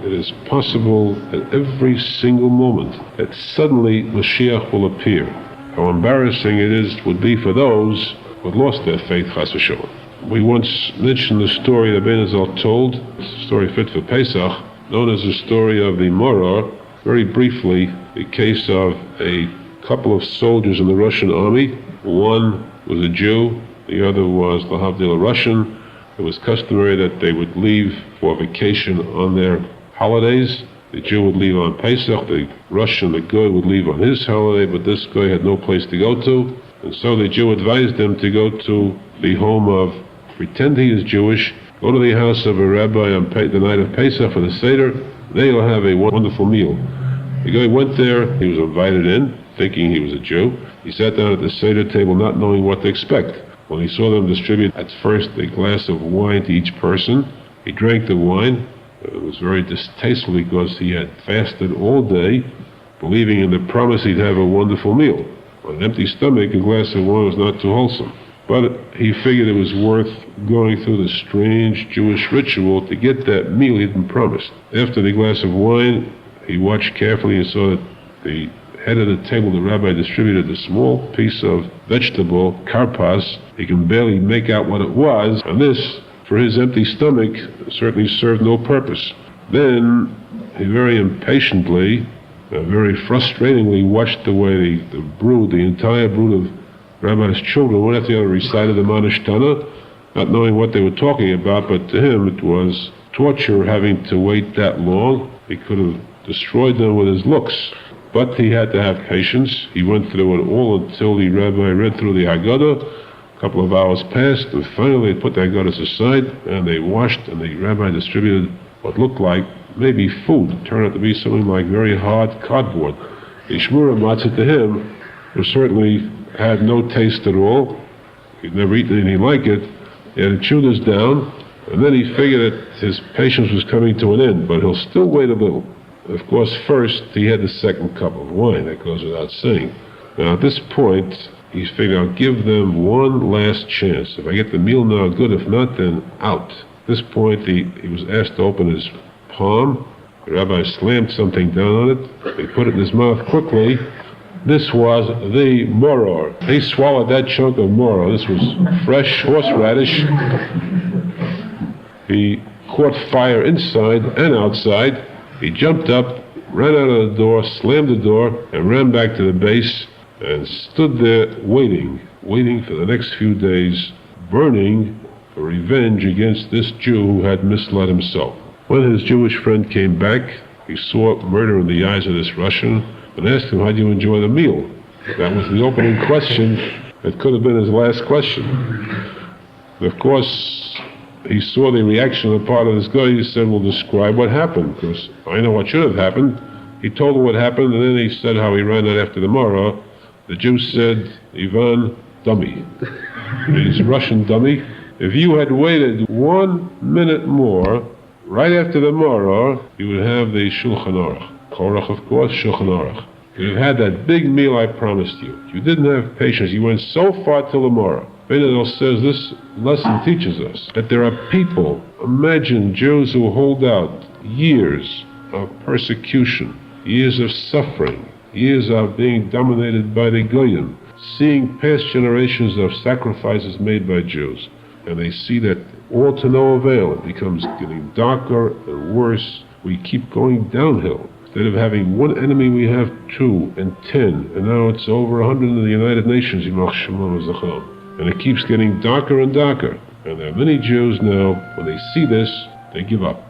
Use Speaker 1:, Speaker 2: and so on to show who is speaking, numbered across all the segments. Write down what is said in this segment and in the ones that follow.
Speaker 1: it is possible at every single moment that suddenly Mashiach will appear. How embarrassing it would be for those who had lost their faith, chas v'shalom. We once mentioned the story that Arizal told, it's a story fit for Pesach, known as the story of the Moror. Very briefly, the case of a couple of soldiers in the Russian army. One was a Jew, the other was lahavdil a Russian. It was customary that they would leave for vacation on their holidays. The Jew would leave on Pesach, the Russian, the Goy, would leave on his holiday, but this Goy had no place to go to. And so the Jew advised them to go to the home of, pretend he is Jewish, go to the house of a rabbi on the night of Pesach for the seder. There you'll have a wonderful meal. The guy went there, he was invited in, thinking he was a Jew. He sat down at the seder table not knowing what to expect. When he saw them distribute at first a glass of wine to each person, he drank the wine. It was very distasteful because he had fasted all day, believing in the promise he'd have a wonderful meal. On an empty stomach, a glass of wine was not too wholesome. But he figured it was worth going through the strange Jewish ritual to get that meal he'd been promised. After the glass of wine, he watched carefully and saw that the head of the table, the rabbi distributed a small piece of vegetable, karpas. He can barely make out what it was, and this, for his empty stomach, certainly served no purpose. Then, he very impatiently, very frustratingly watched the way the entire brood of Rabbi's children, one after the other, recited the Manishtana, not knowing what they were talking about, but to him it was torture having to wait that long. He could have destroyed them with his looks. But he had to have patience. He went through it all until the rabbi read through the Haggadah. A couple of hours passed, and finally they put the Haggadahs aside, and they washed, and the rabbi distributed what looked like maybe food. It turned out to be something like very hard cardboard. The Shmura matzah to him was certainly had no taste at all. He'd never eaten anything like it. He had to chew this down, and then he figured that his patience was coming to an end, but he'll still wait a little. Of course, first he had the second cup of wine, that goes without saying. Now at this point, he figured, I'll give them one last chance. If I get the meal now, good. If not, then out. At this point, he was asked to open his palm. The rabbi slammed something down on it. He put it in his mouth quickly. This was the moror. He swallowed that chunk of moror. This was fresh horseradish. He caught fire inside and outside. He jumped up, ran out of the door, slammed the door, and ran back to the base and stood there waiting for the next few days, burning for revenge against this Jew who had misled him so. When his Jewish friend came back, he saw murder in the eyes of this Russian and asked him, how'd you enjoy the meal? That was the opening question. It could have been his last question. Of course, he saw the reaction on the part of this guy. He said, well, describe what happened, because I know what should have happened. He told him what happened, and then he said how he ran out after the Morah. The Jew said, Ivan, dummy. He's Russian dummy. If you had waited 1 minute more, right after the Morah, you would have the Shulchan Aruch. Korach, of course, Shulchan Aruch. You'd have had that big meal I promised you. You didn't have patience. You went so far till the Morah. Arizal says this lesson teaches us that there are people, imagine Jews who hold out years of persecution, years of suffering, years of being dominated by the Goyim, seeing past generations of sacrifices made by Jews, and they see that all to no avail. It becomes getting darker and worse. We keep going downhill. Instead of having one enemy, we have 2 and 10, and now it's over 100 in the United Nations, and it keeps getting darker and darker. And there are many Jews now, when they see this, they give up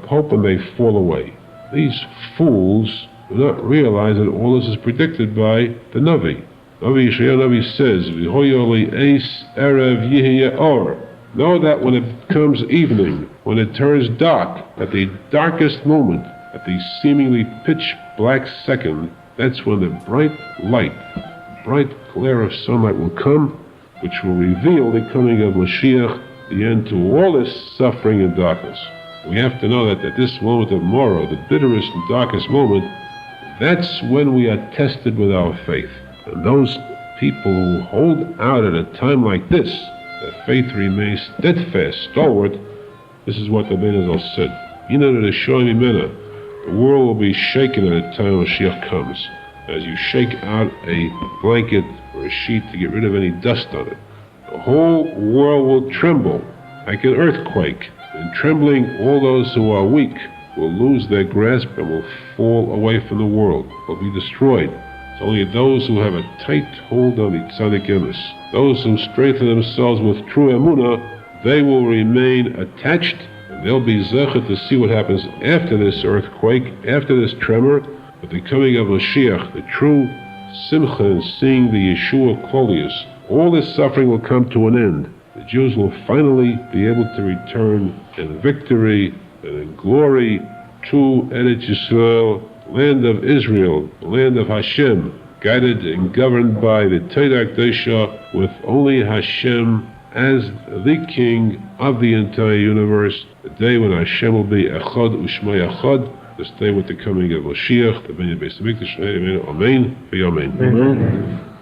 Speaker 1: hope, and they fall away. These fools do not realize that all this is predicted by the Navi. Navi says, V'hoyoli eis erev yihye or. Know that when it becomes evening, when it turns dark, at the darkest moment, at the seemingly pitch black second, that's when the bright glare of sunlight will come, which will reveal the coming of Mashiach, the end to all this suffering and darkness. We have to know that at this moment of Morah, the bitterest and darkest moment, that's when we are tested with our faith. And those people who hold out at a time like this, their faith remains steadfast, stalwart. This is what the Arizal said. The world will be shaken at the time Mashiach comes, as you shake out a blanket or a sheet to get rid of any dust on it. The whole world will tremble like an earthquake, and trembling all those who are weak will lose their grasp and will fall away from the world, will be destroyed. It's only those who have a tight hold on the tzaddik emes, those who strengthen themselves with true emunah, they will remain attached, and they'll be zeichet to see what happens after this earthquake, after this tremor, with the coming of Mashiach, the true simcha, and seeing the Yeshua Klolius. All this suffering will come to an end. The Jews will finally be able to return in victory and in glory to Eretz Yisrael, land of Israel, land of Hashem, guided and governed by the Torah Kedosha, with only Hashem as the King of the entire universe. The day when Hashem will be Echad U'Shmei Echad, this day with the coming of Mashiach, the Ben Beis Hamikdash, Amen, Amen.